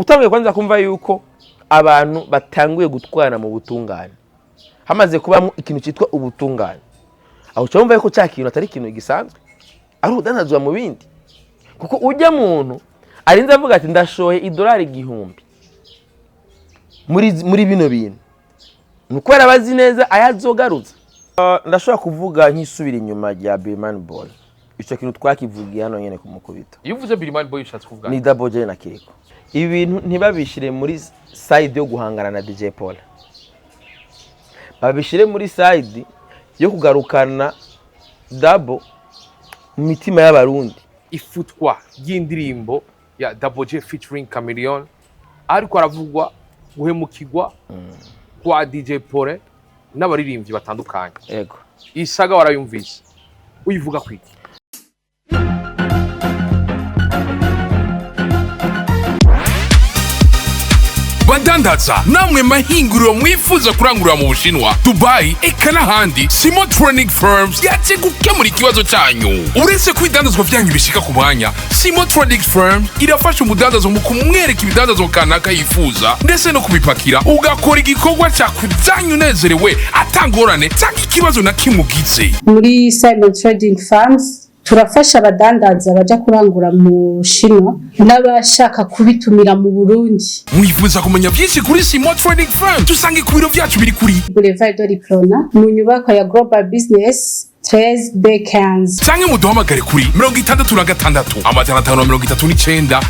Utangiye kwanza kumva yuko abantu batanguye gutwana mu butungane. Hamaze kuba ikintu cyitwa ubutungane. Aho cyumva yuko cya kintu atari ikintu gisanzwe. Ari udanazwa mu bindi. Kuko ujya muntu arinze avuga ati ndashoye $1,000 muri bino bintu. Nuko arabazi neza ayazogaruza. Ndashobora kuvuga nk'isubira inyuma ya Birman Boy. Ico kintu twakivugiye hano nyene kumukubita. Iyo uvuze Birman Boy ushatse kuvuga ni Double J na Kiriko. Ibintu ntibabishire muri side yo guhangana na DJ PAULIN. Babishire muri side yo kugarukana Double mu mitima y'abarundi. Ifutwa y'indirimbo ya Double J featuring Chameleone ariko aravugwa guhemukirwa kwa DJ PAULIN n'abaririmbyi batandukanye. Yego. Isaga warayumvise. Uyivuga kwiki? Badandaza namwe mahinguriro mwifuza kurangurira mu Bushinwa, Dubai, eka n'ahandi, Simo Training Firms yaje gukemura ikibazo cyanyu. Uretse kwidandazwa vyanyu bishika ku mwanya, Simo Training Firms irafasha umudandazo mu kumwereka ibidandazwa kanaka yifuza ndetse no kubipakira ugakora igikorwa cya kuzanyu unezerewe atangorane cyangwa ikibazo na kimugize. Muri Simo Trading Firms turafasha abadandaza baja kurangura mu Bushinwa n'abashaka kubitumira mu Burundi. Mwifuza kumenya byinshi kuri Simo Trading Firm tusange ku biro byacu biri kuri Boulevard de Prona mu nyubako ya Global Business 13 Bekans. Canke muduhamagare kuri 66 539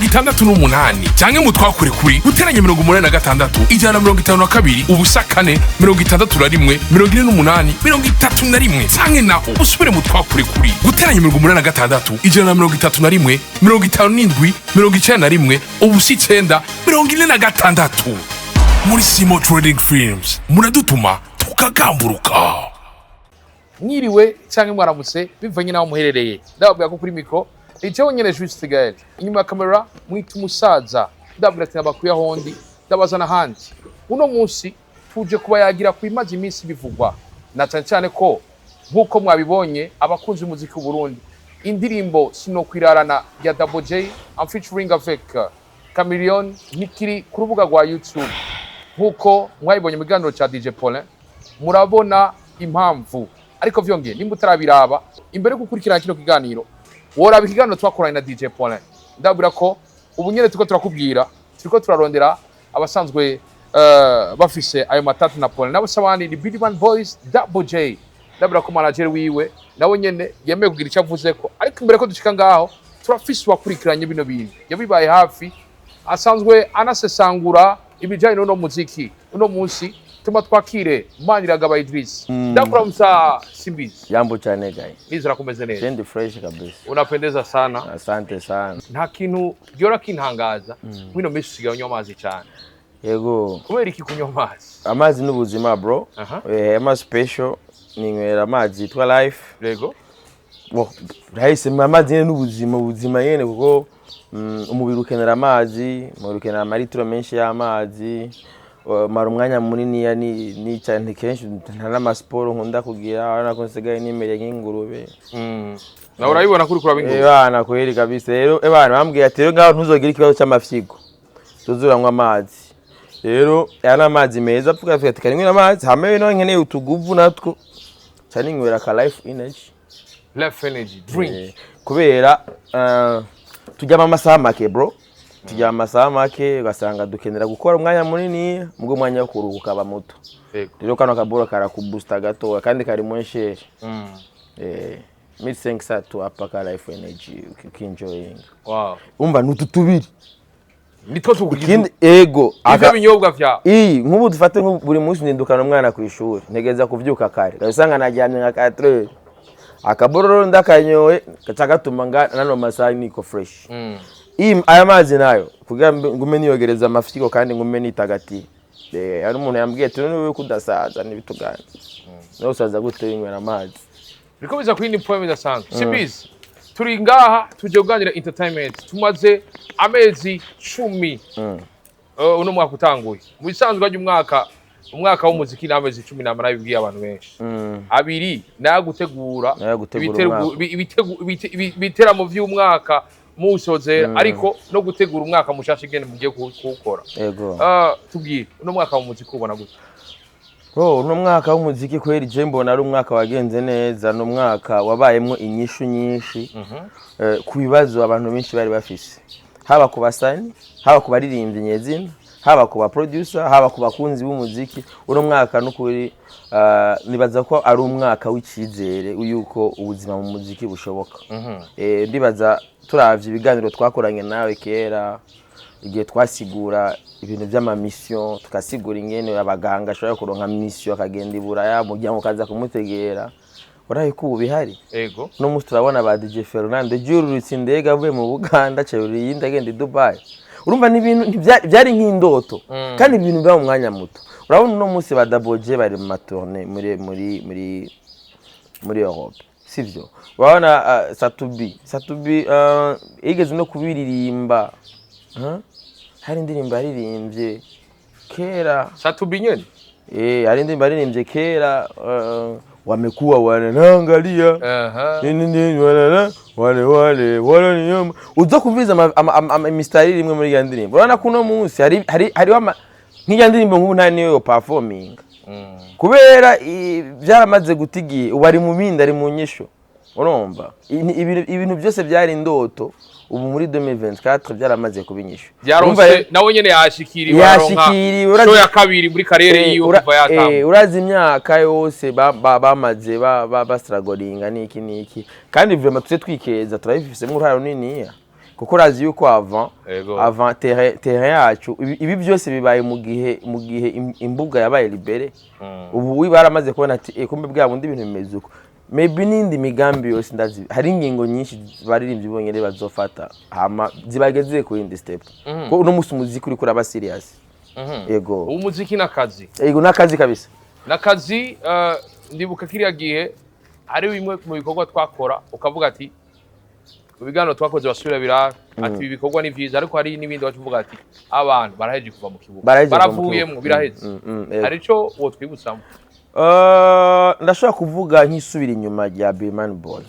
768. Canke mutwakure kuri uteranye 86 152 ubusa 4 61 48 31. Canke naho usubire mutwakure kuri uteranye 86 131 57 91 ubusa 9 46. Muri Simo Trading Firms muradutuma tukagamburuka. Mwiriwe cyangwa mwaramutse bivanye naho muherereye. Ndababwira ko kuri mikro icyo nyene Juste Gael. Inyuma ya kamera mwita umusaza. Ndabwira ati nabakuye hondi ndabazana handi. Uno munsi tuje kuba yagira ku imazi iminsi bivugwa. Na cyane ko nkuko mwabibonye abakunzi umuziki w'u Burundi. Indirimbo sino kwirarana ya Double J I'm featuring avec Chameleone nikiri ku rubuga rwa YouTube. Nkuko mwabibonye mu kiganiro cha DJ PAULIN murabona impamvu. Ariko vyongeye nimba utarabiraba imbere gukurikirana kino kiganiro woraba ikiganiro twakoranye na DJ PAULIN. Ndabwira ko ubu nyene tuko turakubwira turiko turarondera abasanzwe bafise ayo matatu na PAULIN nabo sabandi ni Birman Boys Double J. Ndabwira ko manager wiwe nawe nyene yemeye kugira icyo avuze ko ariko imbere ko dushika ngaho turafise wakurikiranye bino bintu yabibaye hafi asanzwe anasesangura ibijanye no muziki uno munsi tuma twakire Amanyanga Idris. Ndakura msa Simbizi. Jambo cyane gayi. Nizera kumeze neza. Jendi fresh kabisa. Unapendeza sana. Asante sana. Nta kintu gyora kintangaza. Wino mesi usigaye unywa amazi cyane. Yego. Kubera iki kunywa amazi? Amazi n'ubuzima bro. Ama special ninywera amazi twa life. Yego. Rahise amazi n'ubuzima ubuzima yene kuko umubiri ukenera amazi, umubiri ukenera amaritiro menshi y'amazi. Mara umwanya munini ya ni cyane kenshi nta sport nkunda kugira arana ko nsigaye nimere nk'ingurube. Na urayibona kuri kuraba ingurube. Bana kweri kabisa rero bana bambwiye ati rero ngaho ntuzogira ikibazo cy'amafyigo. Tuzuranywa amazi. Rero yana amazi meza pfuka ati kanywera amazi hamwe no nkeneye utuguvu natwo. Cyane nywera ka life energy. Life energy drink. Kubera tujyama amasaha make bro. Tujya amasaha make ugasanga dukenera gukora umwanya munini mubwo mwanya wo kuruhuka ba muto. Rero kano kabura karakubusta gato kandi kari mwenshe. 1500 to apaka life energy ukinjoying. Wow. Umva nututubiri. Nitwo tugugira. Kindi ego aka binyobwa vya. Nkubu dufate buri munsi ndindukana umwana ku ishuri. Ntegeza kuvyuka kare. Gasanga najyanye nka 4. Akabororo ndakanyoye gacagatuma nano masaha niko fresh. Aya mazi nayo kugira ngume niyogereza amafyiko kandi ngume nitagati. Ari umuntu yambwiye ati none kudasaza nibitugana. No saza gute inywera amazi. Bikomeza kuri ni poem idasanzwe. Simbizi. Turi ngaha tuje kuganira entertainment. Tumaze amezi 10. Uno mwaka utanguye. Mu bisanzwe ajya umwaka w'umuziki n'amezi 10 namara bibwiye abantu benshi. Abiri nayagutegura ibiteramo vy'umwaka musozera ariko no gutegura umwaka mushasha igene mugiye kuwukora. Yego. Tubwire uno mwaka mu muziki ubona gute? Uno mwaka w'umuziki kweri je mbona ari umwaka wagenze neza, no mwaka wabayemwo inyishu nyinshi ku bibazo abantu benshi bari bafise, haba ku basani, haba ku baririmbyi nyezina, haba ku ba producer, haba ku bakunzi b'umuziki. Uno mwaka n'ukuri nibaza ko ari umwaka w'ikizere yuko ubuzima mu muziki bushoboka. Ndibaza turavye ibiganiro twakoranye nawe kera igihe twasigura ibintu by'ama mission, tukasigura ingene abaganga ashobora kuronka mission akagenda iburaya mu gihe mukaza kumutegera. Uraye ko ubihari. Ego. No musi turabona ba DJ Fernando jururutse indege avuye mu Buganda cyari yindi agenda Dubai. Urumva ni ibintu byari nk'indoto kandi ibintu bya mu mwanya muto. Urabona no musi ba Daboje bari mu matourne muri Europe. Sivyo. Urabona Satubi igeze no kubiririmba. Hari indirimbo yaririmbye kera Satubi nyene. Hari indirimbo yaririmbye kera wamekuwa wananangalia wale nyoma uzo kuviza mistari rimwe muri ya ndirimbo. Urabona kuno munsi hari nk'iya ndirimbo nk'ubu nta niyo performing kubera byaramaze gutigiye ubari mu bindi ari mu nyisho. Urumva ibintu byose byari indoto ubu muri 2024 byaramaze kubinyisha. Yaronse nawe nyene yashikiriwe aronka show ya kabiri muri karere yiwe kuva yatamba. Urazi imyaka yose bamaze bastragolinga niki kandi vraiment tuze twikeza turabifise mu ruharo niniya kuko urazi yuko avant terrain yacu ibi byose bibaye mu gihe imbuga yabaye libere. Ubu wibaramaze kubona ati kumbe bwa bundi ibintu bimeze uko. Maybe nindi migambi yose ndazi hari ingingo nyinshi baririmbye bonyere bazofata hama zibageze ku indi step ko uno musi umuziki uri kuraba serious. Yego umuziki nakazi. Yego nakazi kabisa nakazi. Ndibuka kiriya gihe ari bimwe mu bikorwa twakora ukavuga ati ubigano twakoze basubira birara ati ibi bikorwa ni vyiza ariko hari n'ibindi wacuvuga ati abantu baraheje kuva mu kibuga baravuyemo biraheze. Arico wo twibusamo ndashobora kuvuga nk'isubira inyuma rya Birman Boy.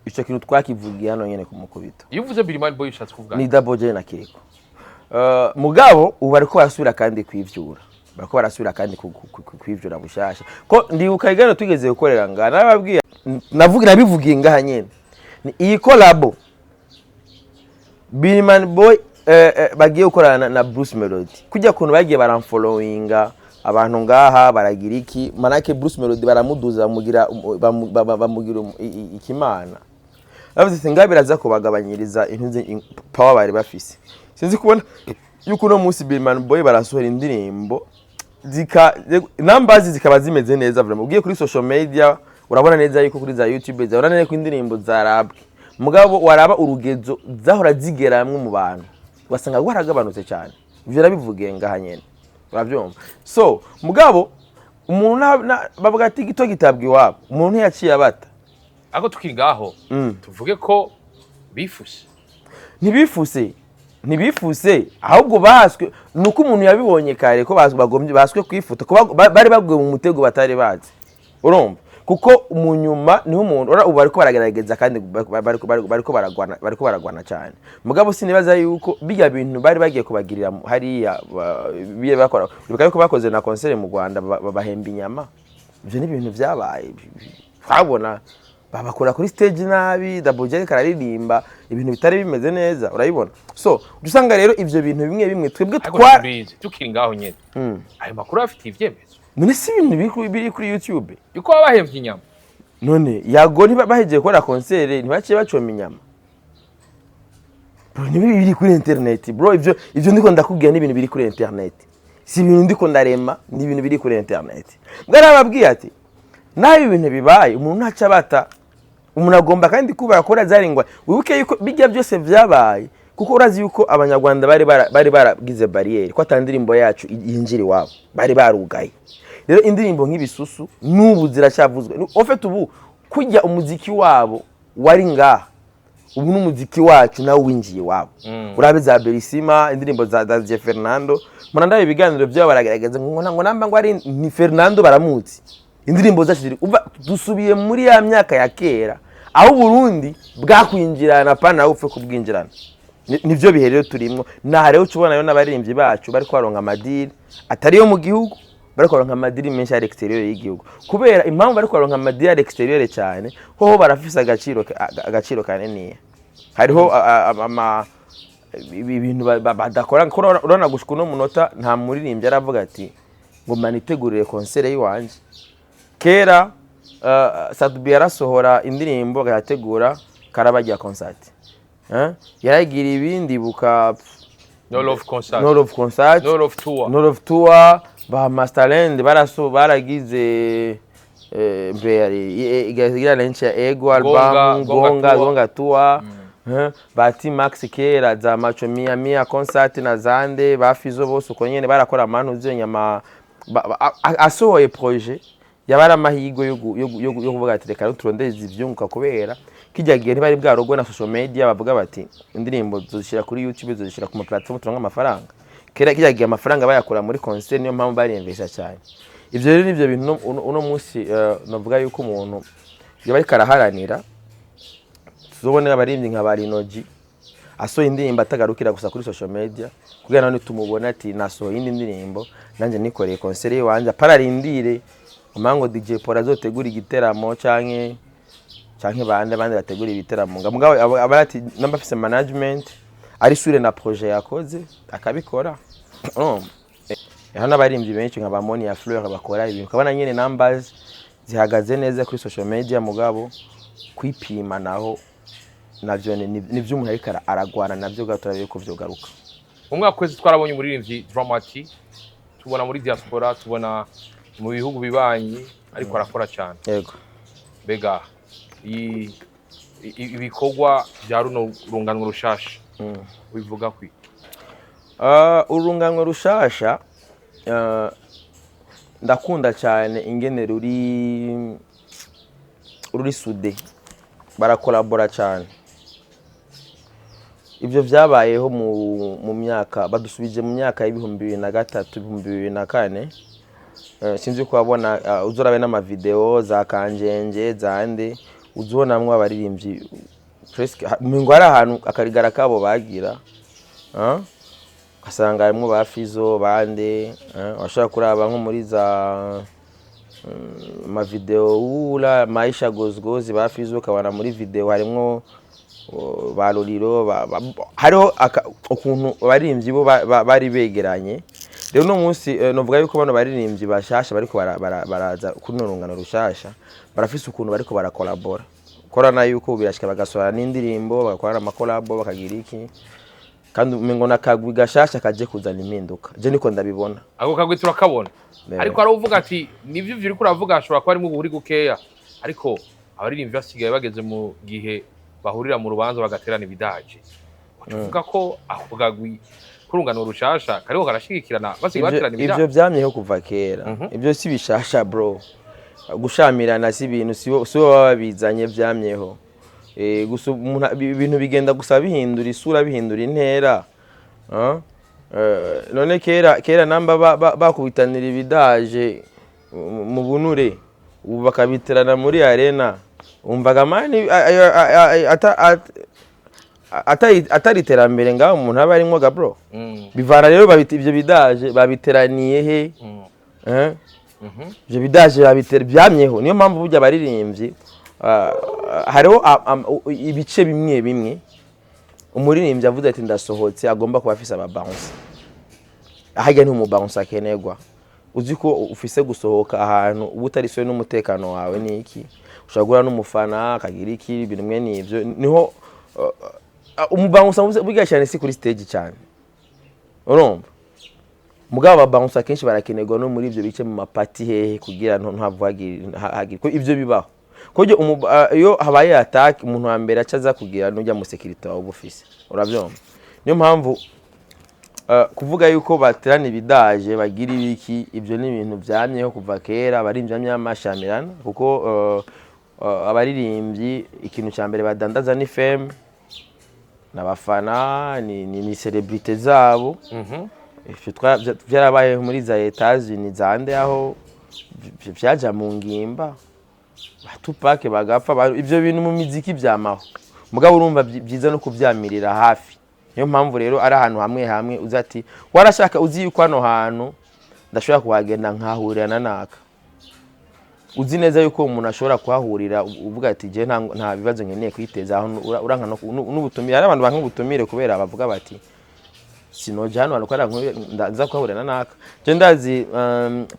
Ico kintu twakivugiye hano nyene ku mukubito. Iyo uvuze Birman Boy ushatse kuvuga ni Daboje na Kiriko. Mugabo ubu bariko barasubira kandi kwivyura. Bariko barasubira kandi kwivyura bushasha. Ko ndibuka igano twigeze gukorera ngana nababwiye nabivugiye ngaha nyene. Ni iyi collabo Birman Boy bagiye gukorana na Bruce Melody. Kujya kuntu bagiye baramfollowinga abantu ngaha baragira iki manake Bruce Melody baramuduza bamugira ikimana. Bavuze ngabe biraza kubagabanyiriza intuze power bari bafise. Sinzi kubona yuko no musi Birman Boy barasohora indirimbo numbers zikaba zimeze neza vraiment. Ugiye kuri social media urabona neza yuko kuri za YouTube urabona neza ko indirimbo zarabwe. Mugabo waraba urugezo zahora zigeramwe mu bantu wasanga gwaragabanutse cyane. Ivyo nabivugiye ngaha nyene. Uravyumva? So mugabo umuntu bavuga ati gito gitabwe iwabo umuntu yaciye abata ako tukingaho tuvuge ko bifuse ntibifuse ahubwo baswe nuko umuntu yabibonye kare ko bagombye baswe kwifuta ko bari bagwe mu mutego batari bazi. Urumva kuko umunyuma niho umuntu ura ubariko baragerageza kandi bariko baragwana cyane. Mugabo sinibaza yuko bijya bintu bari bagiye kubagirira hariya biye bakora bikaba ko bakoze na concert mu Rwanda bahemba inyama. Ivyo ni ibintu byabaye twabona babakora kuri stage nabi Daboje kararirimba ibintu bitari bimeze neza urayibona. So dusanga rero ivyo bintu bimwe twebwe tukingaho nyene ayo makuru afite ivyemezo. None si ibintu biri kuri YouTube yuko babahemvye inyama. None yago ntibahegeye gukora concert ntibaciye bacoma inyama. Bro nibi biri kuri internet bro ivyo ndiko ndakubwira n'ibintu biri kuri internet. Si ibintu ndiko ndarema ni ibintu biri kuri internet. Bwarababwiye ati nayo ibintu bibaye umuntu ntaca bata umuntu agomba kandi kuba akora zaringwa wibuke yuko bijya byose byabaye kuko urazi yuko abanyarwanda bari baragize barriere ko atandirimbo yacu yinjiri wabo bari barugaye. Rero indirimbo nk'ibisusu n'ubu ziracavuzwe. En fait ubu kujya umuziki wabo wari ngaha ubu n'umuziki wacu nawe winjiye wabo. Urabe za Berisima indirimbo za DJ Fernando muranda ibiganiro byabo baragaragaza ngo namba ngo ari ni Fernando baramuzi. Indirimbo zacu dusubiye muri ya myaka ya kera aho Burundi bwakwinjirana pana upfe kubwinjirana. nivyo biherero turimwo na rero tubona yo n'abaririmbyi bacu bari kwaronka amadiri atari yo mu gihugu bari kwaronka amadiri menshi ari exterior y'igihugu kubera impamvu bari kwaronka amadiri ari exterior cyane ho barafise agaciro kanene hariho ibintu badakora urona gushika no munota nta muririmbyi aravuga ati ngo manitegurire concert yiwanje kera Sadubi yarasohora indirimbo agategura karabajya concert yaragira ibindi buka no love concert no love tour ba Masterland baragize mbere igira lenche ego album gonga tour bati Max kera za macho mia concert na zande bafizo bose uko nyene barakora amanu z'enyama asohoye projet yabara amahigo yo kuvuga ati reka turondeze ivyunguka kubera kijya gihe ntibari bwarogwe na social media bavuga bati indirimbo zozishira kuri YouTube zozishira ku ma platform turonka amafaranga kera kijya gihe amafaranga bayakura muri concert niyo mpamvu bari investa cyane ivyo rero nivyo bintu uno munsi navuga yuko umuntu yabari karaharanira tuzobone abaririmbyi nka barinoji asohoye indirimbo atagarukira gusa kuri social media kugira none tumubona ati nasohoye indirimbo nanje nikoreye concert yiwanje pararindire umango DJ Paul azotegura igiteramo canke bande bategura ibiteramo ngabwo abarati namba fise management ari sure na projet yakoze akabikora hano abarimbyi benshi nka bamoni ya Fleur bakora ibintu kabana nyene numbers zihagaze neza kuri social media mugabo kwipima naho navyo nivyo umuntu ariko aragwana navyo gaturabe ko vyogaruka umwaka kwezi twarabonye umuririmbyi Dramati tubona muri diaspora tubona mu bihugu bibanyi ariko arakora cyane yego bega ibikorwa bya runo runganwe rushasha bivuga kwi urunganwe rushasha ndakunda cyane ingene ruri sude barakolabora cyane ibyo byabayeho mu myaka badusubije mu myaka y'ibihumbi 2003 2004 sinzi ko abona uzorabe n'amavideo za kanjenje zande uzonamwe abaririmbyi presque mingo ari ahantu akarigara kabo bagira asanga harimo bafizo bande washaka kuraba nko muri za amavideo ula maisha gozgozi bafizo kabana muri video harimo baruriro hariho ukuntu abaririmbyi bo bari begeranye rero no munsi novuga yuko bano baririmbyi bashasha bariko baraza kunurungana rushasha barafise ukuntu bariko barakolabora korana yuko birashika bagasora n'indirimbo bakora amakolabo bakagira iki kandi umengo nakagwi gashasha kaje kuzana impinduka je niko ndabibona ako kagwi turakabona ariko aravuga ati nivyo vyiri kuravuga ashobora kuba ari mu buri gukeya ariko abaririmbyi basigaye bageze mu gihe bahurira mu rubanza bagaterana ibidaje tuvuga ko ako kagwi kurungana rushasha kariho karashigikirana basigaye baterana ibidaje ivyo vyamyeho kuva kera ivyo si bishasha bro gushamirana si ibintu sibo babizanye vyamyeho gusa ibintu bigenda gusa bihindura isura bihindura intera none kera namba bakubitanira ibidaje mu bunure ubu bakabiterana muri arena umvaga mani atari terambere ngaho umuntu aba arimo ga bro bivana rero ivyo bidaje babiteraniye he ivyo bidaje byamyeho niyo mpamvu burya baririmbyi hariho ibice bimwe umuririmbyi avuze ati ndasohotse agomba kuba afise aba bounce ahajya nti mu bounce akenegwa uzi ko ufise gusohoka ahantu ubutarisoye n'umutekano wawe niki ushagura n'umufana akagira iki ibintu mwe nivyo niho umubounce burya cyane si kuri stage cyane urumva mugabo bounce akenshi barakenegwa no muri ivyo bice mu mapati hehe kugira ntavugagire ko ivyo bibaho koje iyo habaye attack umuntu wa mbere acaza kugira n'ujya mu security wa ubufise uravyumva niyo mpamvu kuvuga yuko baterana ibidaje bagira ibiki ibyo ni ibintu byamyeho kuva kera abaririmbyi y'amashamirana kuko abaririmbyi ikintu cya mbere badandaza ni fame n'abafana ni celebrity zabo byarabaye muri za Etats-Unis zande aho byaja mu ngimba batupake bagapfa ibyo bintu mu miziki byamaho mugabo urumva byiza no kubyamirira hafi niyo mpamvu rero ari ahantu hamwe hamwe uzi ati warashaka uzi yuko hano hantu ndashobora kuhagenda nkahurira na naka uzi neza yuko umuntu ashobora kuhahurira uvuga ati je nta bibazo nkeneye kwiteza aho uranka n'ubutumire hari abantu banka ubutumire kubera bavuga bati sinoja hano ko nza kuhahurira na naka je ndazi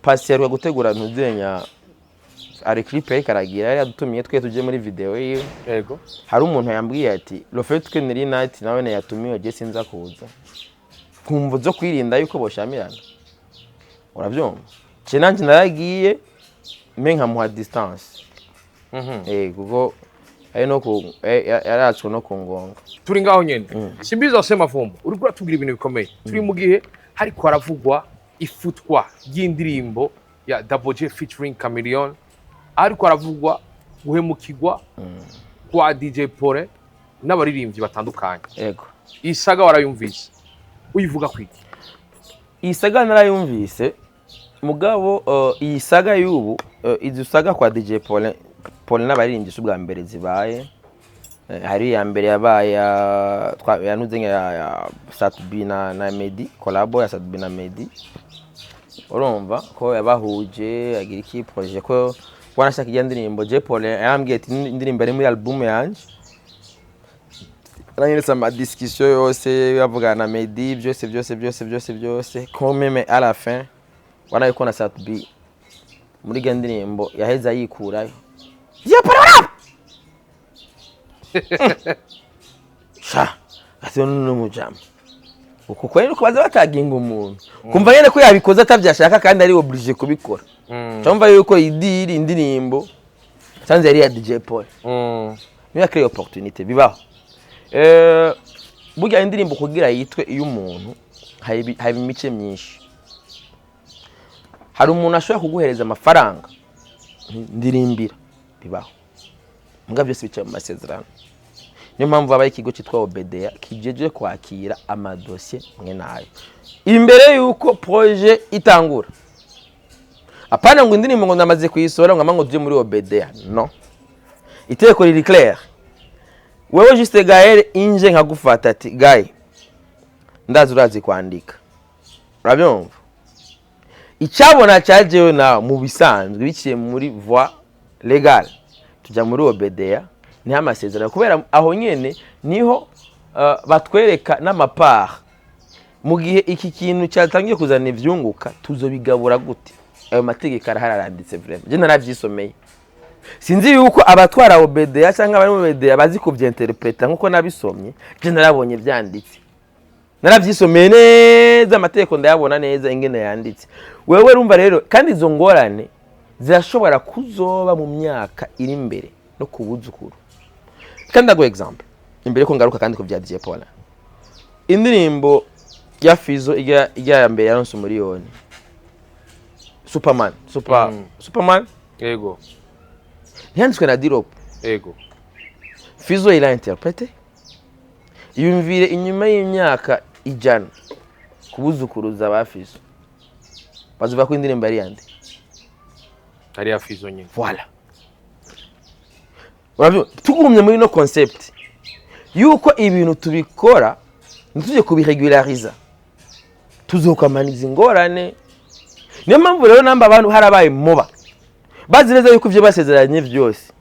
passer gutegura ntuzenya ari clip yari karagira yari yadutumiye twe tuje muri video yiwe yego hari umuntu yambwiye ati le fait que niri night nawe ne yatumiwe je sinza kuza kumva zo kwirinda yuko boshamirana uravyumva je nanje naragiye menka muha distance kuko ari no ku yaratswe no kungonga turi ngaho nyene simbiza wasema fumbo uri kura tugira ibintu bikomeye turi mu gihe hariko haravugwa ifutwa y'indirimbo ya Double J featuring Chameleone ariko haravugwa guhemukirwa kwa DJ PAULIN n'abaririmbyi batandukanye yego isaga warayumvise uyivuga kwiki isaga narayumvise mugabo iyi saga y'ubu izusaga kwa DJ PAULIN n'abaririmbyi ubwa mbere zibaye hari ya mbere yabaye yanuze ya Satbi na Medi collabo ya Satbi na Medi urumva ko yabahuje agira iki projet ko wanashaka iyo ndirimbo DJ PAULIN yambwiye ati indirimbo ari muri album yanje aranyeretse ama discussion yose yavugana na Medi byose ko meme à la fin wana yuko na Satbi muri iyo ndirimbo yaheza yikurayo yaparara ati no mujama uko kwene uko baza bataginga umuntu kumva nyene ko yabikoze atavyashaka kandi ari obligé kubikora cyumva yuko idiri indirimbo sanze yari ya DJ PAULIN niyo créer opportunité bibaho burya indirimbo kugira yitwe iyo umuntu hari imice myinshi hari umuntu ashobora kuguhereza amafaranga ndirimbira bibaho mbwa byose bicaye mu masezerano niyo mpamvu abaye ikigo cyitwa Obedeya kijeje kwakira amadosiye mwe nayo imbere yuko projet itangura apana ngo indirimbo ngo ndamaze kuyisora ngo amango tuje muri Obedeya no iteko riri clair wewe juste Gaël inje nka Gufata ati Gaël ndazi urazi kwandika urabyumva icyabona cyajewe na mu bisanzwe biciye muri voie légale tujya muri Obedeya ni amasezerano kubera aho nyene niho batwereka n'amapart mu gihe iki kintu cyatangiye kuzana ivyunguka tuzobigabura gute ayo mategeko araharanditse vraiment je naravyisomeye sinzi yuko abatwara Obedeya cyangwa abari mu Obedeya bazi kuvyinterpreta nkuko nabisomye je narabonye vyanditse naravyisomeye neza amategeko ndayabona neza ingene yanditse wewe rumva rero kandi izo ngorane zirashobora kuzoba mu myaka iri imbere no kubuzukuru kandi ndago example imbere ko ngaruka kandi ko bya DJ PAULIN indirimbo ya Fizo ijya mbere yaronse umuriyoni Superman yego yanditswe na Dirop yego Fizo ila interprete yumvire inyuma y'imyaka ijana kubuzukuruza ba Fizo bazuva ko indirimbo ari yande ari ya Fizo nyine voilà urabyo tugumye muri no concept yuko ibintu tubikora ntuje kubiregulariza tuzokamaniza ingorane niyo mpamvu rero namba abantu harabaye muba bazireza yuko ivyo basezeranye byose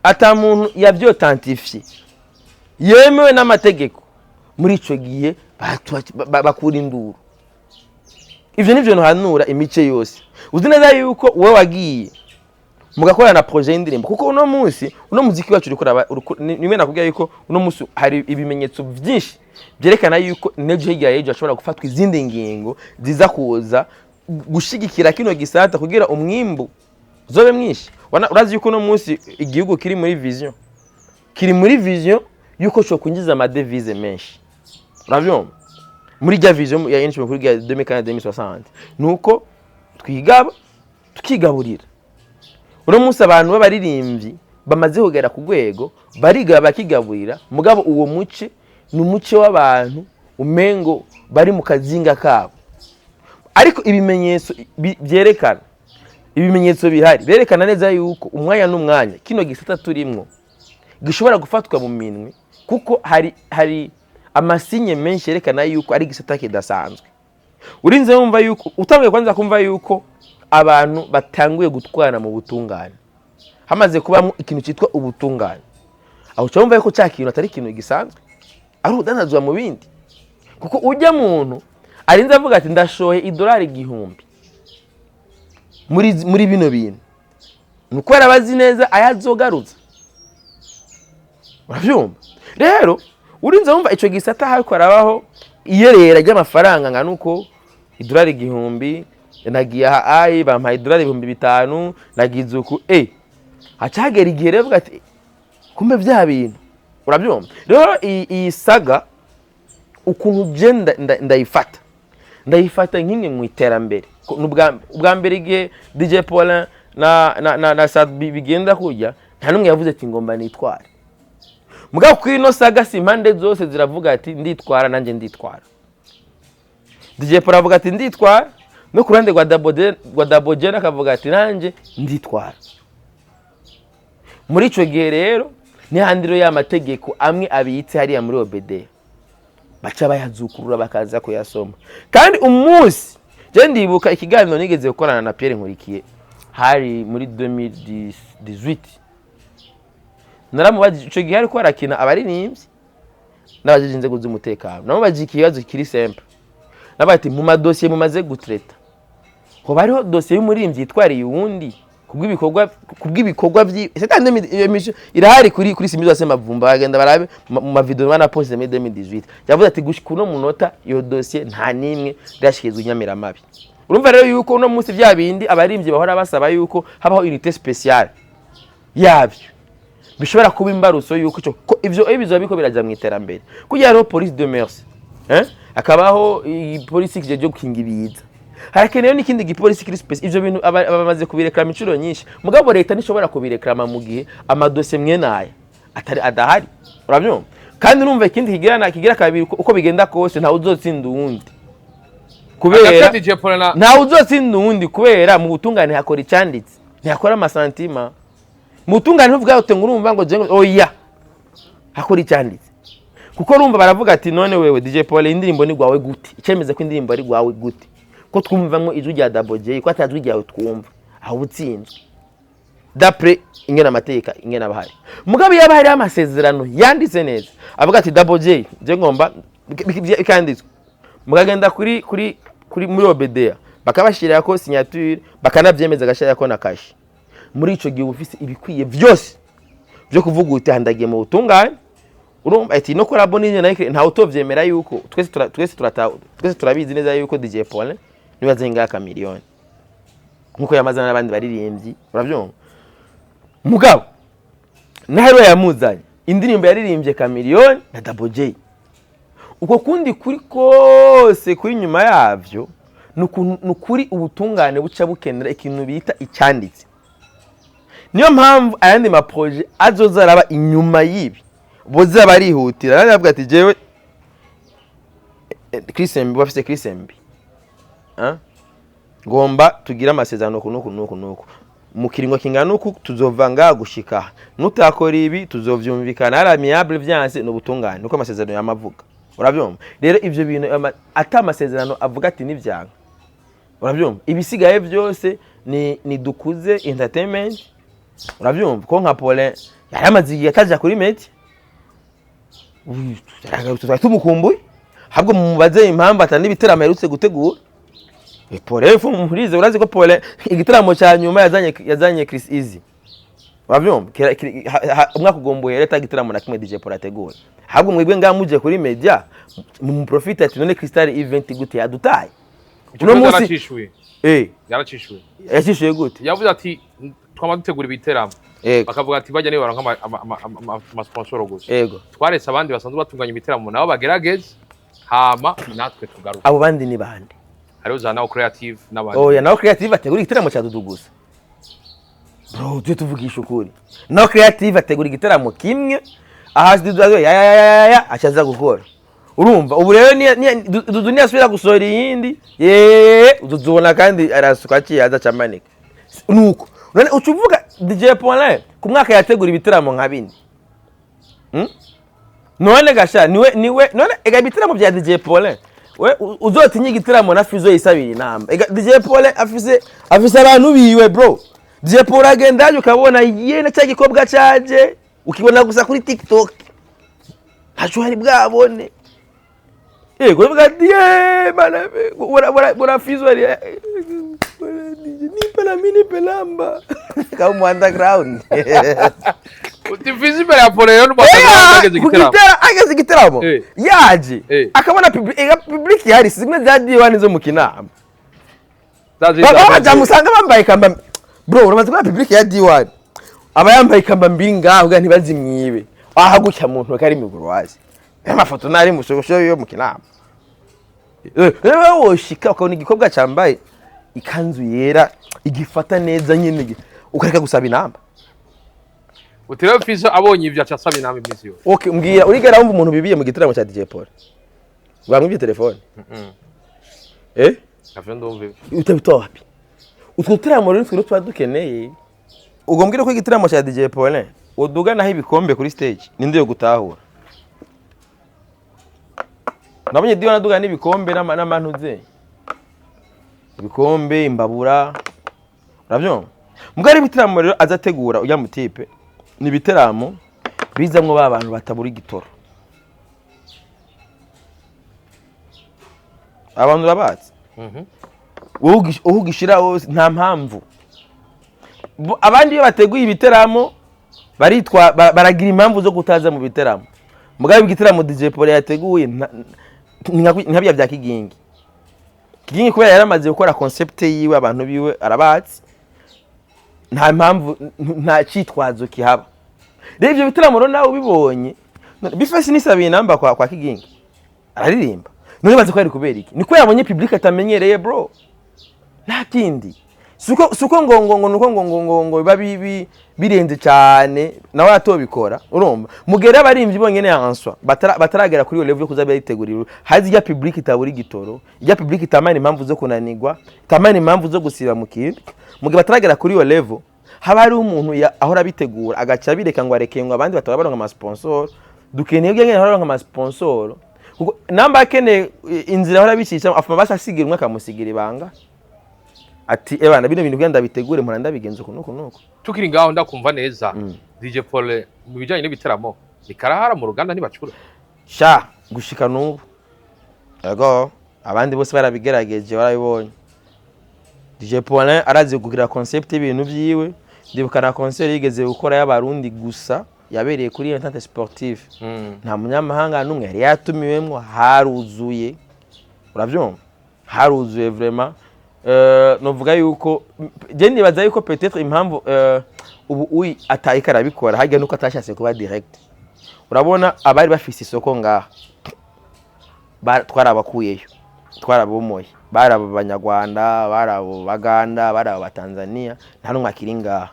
ata muntu yavyotantifiye yemewe n'amategeko muri ico gihe bakura induru ivyo nivyo ntuhanura imice yose uzi neza yuko wowe wagiye mugakora na projet y'indirimbo kuko uno munsi uno muziki wacu nimwe nakubwira yuko uno munsi hari ibimenyetso byinshi byerekana yuko nejo higa yejo ashobora gufatwa izindi ngingo ziza kuza gushigikira kino gisata kugira umwimbu zobe mwinshi urazi yuko uno munsi igihugu kiri muri vision yuko cyo kunjiza amadevize menshi uravyumva muri ja vision ya inchi kuri 2040 nuko twigaba tukigaburira uno munsi abantu b'abaririmbyi bamaze kugera ku rwego bariga bakigaburira mugabo uwo muce ni umuce w'abantu umengo bari mu kazinga kabo ariko ibimenyetso byerekana ibimenyetso bihari berekana neza yuko umwanya n'umwanya kino gisata turimwo gishobora gufatwa mu minwe kuko hari amasinye menshi yerekana yuko ari igisata kidasanzwe. Urinze wumva yuko utangiye kwanza kumva yuko abantu batanguye gutwara mu butungane, hamaze kuba ikintu cyitwa ubutungane, aho cyumva yuko cya kintu atari ikintu gisanzwe, ari udanazwa mu bindi. Kuko ujya muntu arinze avuga ati ndashoye $1,000 muri bino bintu, nuko arabazi neza ayazogaruza. Urabyumva? Rero urinze wumva ico gisata hariko arabaho iyerera ry'amafaranga ngana uko $1,000 nagiye hahaye bampaye $5,000 nagize uku hacagera igihe rero vuga ati kumbe vya bintu. Urabyumva? Rero iyi saga ukuntu je ndayifata nk'imwe mu iterambere. Ubwa mbere igihe DJ Paulin na Sad bigenda kujya nta numwe yavuze ati ngomba nitware. Mugabo kwino saga si impande zose ziravuga ati nditwara nanjye nditwara. DJ Paulin avuga ati nditwara, no kurande gwa Double J akavuga ati nanjye nditwara. Muri ico gihe rero ni handiro y'amategeko amwe abitse hariya muri OBD baca bayazukurura bakaza kuyasoma. Kandi umunsi je ndibuka ikiganiro nigeze gukorana na Pierre Nkurikiye hari muri 2018. Naramubaje ico gihe ariko arakina abaririmbyi n'abajeje inzego z'umutekano, namubaje ikibazo kiri simple, nabati mu madosiye mumaze gutreta ho bariho dosiye y'umurimbyi yitwariye uwundi kubw'ibikorwa irahari kuri simizo ase Mavumba bagenda barabe mu mavideo bana poste muri 2018. Yavuze ati gushika uno munota iyo dosiye nta nimwe ryashikizwe Nyamiramabi. Urumva rero yuko uno munsi vya bindi abarimbyi bahora basaba yuko habaho unité spéciale yabyo bishobora kuba imbaruso yuko ivyo bizo biko biraja mu iterambere. Kugira rero police de mœurs akabaho police kije jo gukinga ibiza, harakenewe n'ikindi gipolisi kiri space. Ivyo bintu abamaze kubireklama incuro nyinshi, mugabo leta nishobora kubireklama mu gihe amadosiye mwenaya atari adahari. Urabyumva? Kandi numva ikindi kigira kabiri uko bigenda kose nta uzotsinda uwundi, kubera nta uzotsinda uwundi kubera mu butungane hakora icanditse, ntihakora amasantima. Mu butungane ntuvuga uti ngurumva ngo je oya hakora icanditse, kuko urumva baravuga ati none wewe DJ Paulin indirimbo ni gwawe gute, icemeze ko indirimbo ari gwawe gute, ko twumvamo ijwi rya Double J ko atazwi ryawe twumva aho utsinzwe d'après ingena amateka ingena abahari. Mugabo yabahari amasezerano yanditse neza avuga ati Double J je ngomba ikanditswe, mugagenda kuri muri OBD bakabashirira ko signature bakanavyemeza gashaya ko na kashi. Muri ico gihe ufise ibikwiye vyose byo kuvuga uti handagiye mu butungane. Urumva ati no kora bonine nayo nta utovyemera yuko twese turabizi neza yuko DJ Paulin nibazenga $1,000,000 nkuko yamazana n'abandi baririmbyi. Urabyumva? Mugabo nahero yamuzanye indirimbo yaririmbye $1,000,000 na Double J. Uko kundi kuri kose kuri nyuma yavyo nukuri ubutungane buca bukenera ikintu bita icyanditse. Niyo mpamvu ayandi ma projet azozaraba inyuma yibi boza barihutira. Naravuga ati jewe Chrisembi bafise Chrisembi ngomba tugira amasezerano kunuku mu kiringo kingana uku tuzovanga gushika, nutakora ibi tuzovyumvikana ari amiable vyanse no butungane nuko amasezerano yamavuga. Urabyumva? Rero ivyo bintu ata amasezerano avuga ati nivyanga. Urabyumva? Ibisigaye byose ni dukuze entertainment. Urabyumva? Ko nka Paulin yaramaze yataja kuri meti tumukumbuye habwo mubaze impamvu atandi biteramo yarutse gutegura. Paulin murize urazi ko Paulin igitaramo cya nyuma yazanye Chris Easy. Urabyumva? Umwaka ugomboye leta igitaramo na kimwe DJ Paulin ategura, habwo mwebwe ngamuje kuri media mu profit ati none Crystal event gute yadutaye uno munsi yaracishwe yacishwe gute. Yavuze ati twama dutegura ibiteramo bakavuga ati bajya niba baranka ama sponsor gusa. Yego twaretse abandi basanzwe batunganya ibiteramo nabo bagerageze hama natwe tugaruka. Abo bandi ni bande? Hariho za Now Creative n'abandi. Oh ya Now Creative ategura igitaramo cya Dudu gusa. Bro tuje tuvugisha ukuri, Now Creative ategura igitaramo kimwe aha Dudu ya achaza gukora. Urumva ubu rero Dudu ni asubira gusohora iyindi uzuzubona kandi arasuka kiyaza cyamanika nuko. None ucuvuga DJ Paulin ku mwaka yategura ibitaramo nka bindi none gasha niwe none ega bitiramo bya DJ Paulin we uzotinye igitiramo na Fizo yisabira inamba ega DJ Paulin afise abantu biwe bro DJ Paulin agenda ukabona yene cya gikobwa cyaje ukibona gusa kuri TikTok hacu hari bwabone yego bwa bana bora Fizo ari ni pelamba kama underground utifizi mbere ya Paulin ageze igitaramo yaje akabona public yari zimwe za D1 zo mu kinama bamusanga bambaye kamba bro uramaze kubona public ya D1 aba yambaye kamba mbiri ngaho ga ntibazimyibe ahagucya muntu bakari miguruwazi amafoto nari mushogosho yo mu kinama woshika ukabona igikobwa cyambaye ikanzu yera igifata neza nyine ukareka gusaba inamba utira Fizo abonye ivyo acasaba inamba imisi yo okay mbwira urigera wumva umuntu bibiye mu gitaramo cya DJ Paul bamwibye telefone afyo ndumve utabitoa wapi utwo turamo rero twiro twadukeneye ugombwira ko igitaramo cya DJ Paul uduga naho ibikombe kuri stage ninde yo gutahura nabonye diyo naduga n'ibikombe n'amantu ze ibikombe imbabura urabyo mugari bitaramo rero azategura ujya mu tipe ni biteramo bizamwe babantu batabura igitoro abantu babatse uhugishira nta mpamvu abandi iyo bateguye ibiteramo baritwa baragira impamvu zo kutaza mu biteramo mugabe igiteramo DJ Paul yateguye nkabya bya kigingi kubera yaramaze gukora concept yiwe abantu biwe arabatse nta mpamvu nta cyitwazo kihaba rero ibyo bitaramo rero nawe ubibonye bifashe nisabiye namba kwa kigingi araririmba none baze ko ari kubera iki niko yabonye public atamenyereye bro nta kindi suko ngo babi birenze cyane nawe atobikora urumva mugera abarimvyi bonyene yanswa bataragera kuri yo level yo kuzaba yitegurira hazi ya public itaburi gitoro ya public itamani impamvu zo kunanirwa itamani impamvu zo gusira mu kindi mugihe bataragera kuri yo level haba ari umuntu ahora bitegura agaca bireka ngo arekenga abandi batabaronka ama sponsor dukeneye genge abaronka ama sponsor kuko namba kene inzira ahora bicisha afuma basasigira umwe akamusigira ibanga ati ebana bino bintu byanda bitegure muranda bigenze kunuko tukiri ngaho ndakumva neza DJ Paul mu bijanye n'ibiteramo ikarahara mu ruganda ntibacura sha gushika nubu yego abandi bose barabigerageje barabibonye DJ Paul arazi kugira concept y'ibintu byiwe ndibukana concert yigeze gukora y'abarundi gusa yabereye kuri Intambara sportive nta munyamahanga numwe yari yatumiwemwo haruzuye uravyumva haruzuye vraiment novuga yuko je nibaza yuko peut-être impamvu ubu ataye karabikora hage nuko atashase kuba direct urabona abari bafise isoko ngaha twarabakuyeyo twarabomoye barabo banyarwanda barabo baganda barabo batanzania nta numwe akiri ngaha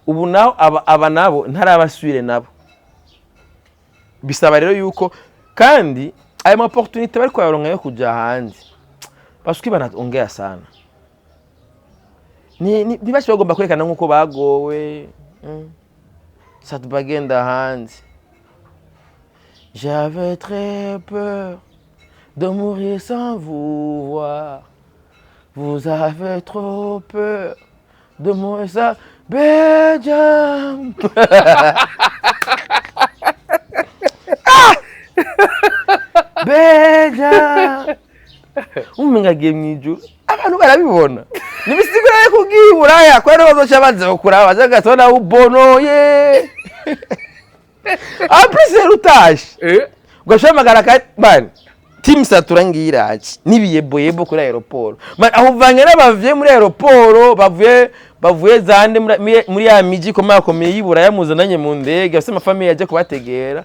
ubu naho aba nabo ntarabasubire nabo bisaba rero yuko kandi aya opportunité bari kwaronka yo kuja hanze basuki banaongea sana ni bashi bagomba kwerekana nkuko bagowe satubagenda hanze. J'avais très peur de mourir sans vous voir. Vous avez trop peur de mourir sans Benjamin. Benjamin. Umenga gemiju. Abantu barabibona. Nibisigura kugiburaya kwero bazocha bazo kuraba bazagatona ubonoye. Après routage. Ugashama ka man. Team saturangira ati nibiyeboyebo kuri aeroport. Man aho vange n'abavye muri aeroport bavuye zande muri ya miji komakomeye yibura yamuzananye mu ndege afite amafamiye yaje kubategera.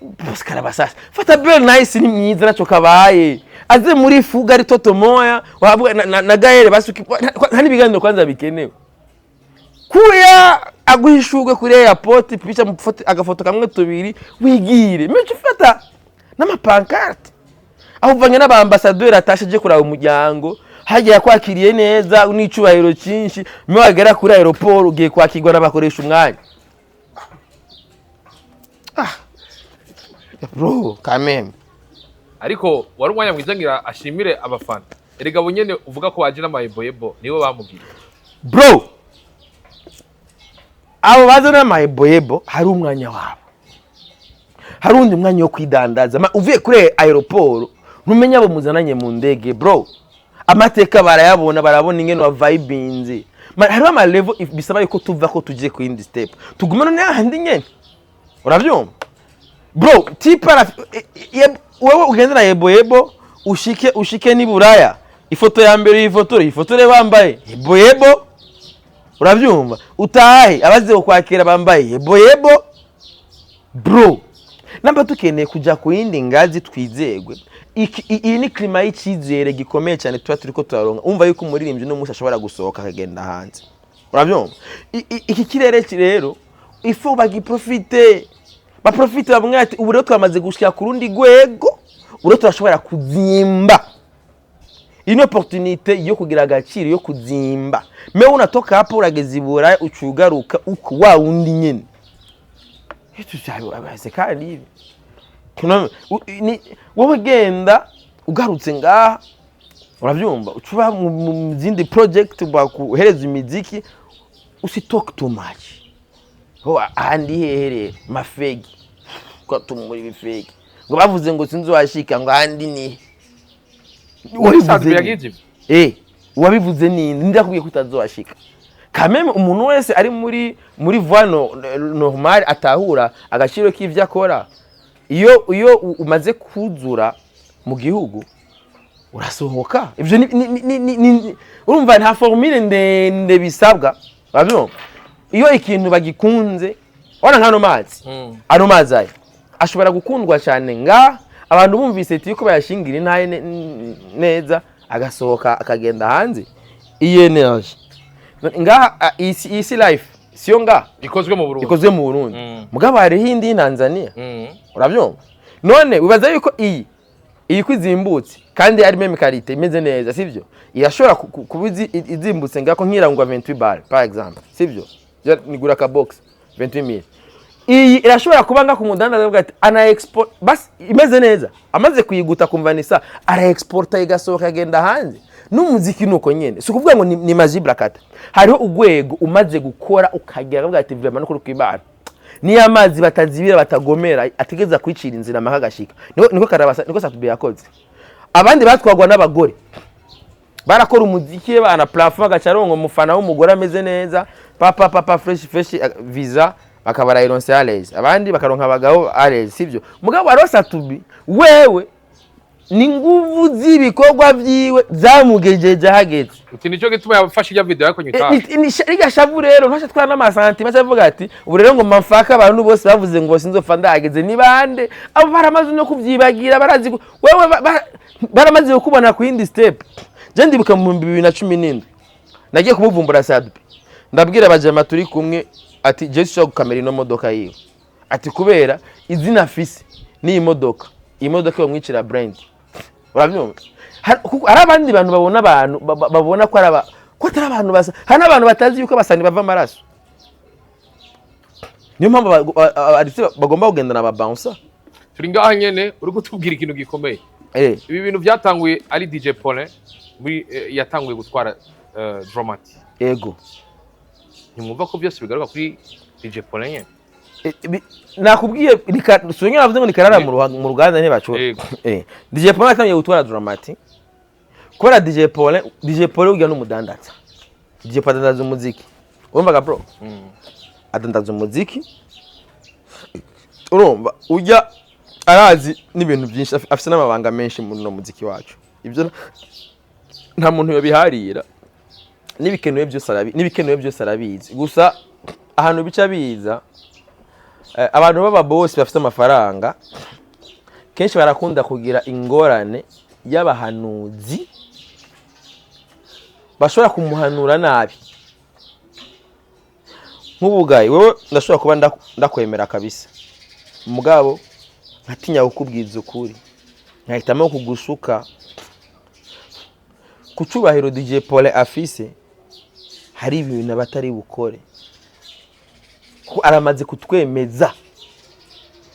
Boskara basasa. Fata bel nice ni myiza naco kabaye. Aze muri fuga ari toto moya wahabwa na gaere basuki hani biganiro kwanza bikenewe. Kuya aguhishurwe kuri airport picha mufoto agafoto kamwe tubiri wigire. Mecho fata n'amapancarte. Aho vanye n'abambassadeur atashaje kuraba umuryango hagiye yakwakiriye neza unicubahiro cyinshi mwe wagera kuri aeroport ugiye kwakirwa n'abakoresha umwanya. bro kameme ariko wari umwanya mwiza ngira ashimire abafana erega bunyene uvuga ko waje n'amayeboyebo nibo bamubwiye bro abo baza n'amayeboyebo hari umwanya wabo hari undi mwanya wo kwidandaza uvuye kuri aeroport ntumenya abo muzananye mu ndege bro amateka barabona ingene wa vibinze hari ama level bisaba yuko tuva ko tugiye ku indi step tugumana n'ahandi nyene uravyumva bro tipara wewe ugenda na yeboyebo ushike ni buraya ifoto ya mbere ifotore bambaye yeboyebo uravyumva utahe abaze kwakira bambaye yeboyebo bro namba tukeneye kuja ku yindi ngazi twizegwe iyi ni klima y'icizere gikomeye cyane tuba turiko turaronka umva yuko umuririmbyi no musi ashobora gusohoka akagenda hanze uravyumva iki kirere rero ifo bagiprofite baprofite bamwe ati ubu rero twamaze gushika ku rundi gwego uro turashobora kuzimba ino opportunité yo kugira agaciro yo kuzimba me unatoka hapo urageze ibura ucugaruka uko wa undi nyene eto cyabo abaze kandi wowe genda ugarutse ngaha uravyumva ucuba mu zindi project bakuhereza imiziki usitalk too much ho ahandi hehere mafegi ko tumuri bifegi ngo bavuze ngo sinzo washika ngo ahandi ni wabivuze ni ndakubwiye kutazowashika kameme umuntu wese ari muri voix normal atahura agaciro k'ivyo akora iyo umaze kuzura mu gihugu urasohoka ivyo urumva nta formule ndende bisabwa babyo iyo ikintu bagikunze ora nkano mazi ano mazi ashobora gukundwa cyane nga abantu bumvise tiko bayashingira intaye neza agasohoka akagenda hanze iyi energy nga isi life siyo nga ikozwe mu Burundi mugabo hari hindi Tanzania uravyumva none wibaza yuko iyi kwizimbutse kandi ari meme qualité imeze neza sivyo irashobora kubizi izimbutse ngako nkirangwa 28 bar par exemple sivyo nigura ka box 20000 iyi irashobora kubanga ku mudandaza avuga ati ana export bas imeze neza amaze kuyiguta kumvanisa ara exporta igasohoka agenda hanze n'umuziki nuko nyene so kuvuga ngo ni majibra kata hariho ugwego umaze gukora ukagera avuga ati vraiment no kuri kwibara ni amazi batazibira batagomera ategeza kwicira inzira makagashika niko karabasa niko satube yakoze abandi batwagwa n'abagore barakora umuziki bana plafond agacarongo mufana w'umugore ameze neza papa fresh visa bakabara ironse alaise abandi bakaronka abagabo alaise sivyo mugabo arosa tubi wewe ni nguvu z'ibikorwa byiwe zamugejeje hageze uti nico gituma yafashe ya video yako nyita riga shavu rero ntasha twana amasanti bacavuga ati ubu rero ngo mafaka abantu bose bavuze ngo sinzopfa ndageze ni bande abo baramaze no kuvyibagira barazi wewe baramaze kubona ku indi step je ndibuka mu 2017 nagiye kumuvumbura Sadupi ndabwira abajama turi kumwe ati je cyo gukamera ino modoka yiwe ati kubera izina fisi ni imodoka bamwicira brand uravyumva hari abandi bantu babona ko atari abantu basa hari abantu batazi yuko basani bava amaraso niyo mpamvu bagomba kugenda na babouncer turi ngaha nyene uri kutubwira ikintu gikomeye ibi bintu byatanguye ari DJ Paulin yatanguye gutwara Dramati ego nimumva ko byose bigaruka kuri DJ Paulin nyene nakubwiye sunyera bavuze ngo nikarara mu ruganda ntibacu DJ Paulin atangiye gutwara Dramati kora DJ Paulin ujya n'umudandatsa DJ Paulin adandaza umuziki urumva bro adandaza umuziki urumva ujya arazi n'ibintu byinshi afite n'amabanga menshi muri no muziki wacu ibyo nta muntu yobiharira n'ibikenewe byose arabizi gusa ahantu bica biza abantu baba boss bafite amafaranga kenshi barakunda kugira ingorane y'abahanuzi bashobora kumuhanura nabi nk'ubugayi wewe ndashobora kuba ndakwemera kabisa mugabo nkatinya kukubwiza ukuri nkahitamo kugushuka kucubahiro DJ Paulin afise hari ibintu abatari bukore ko aramaze kutwemeza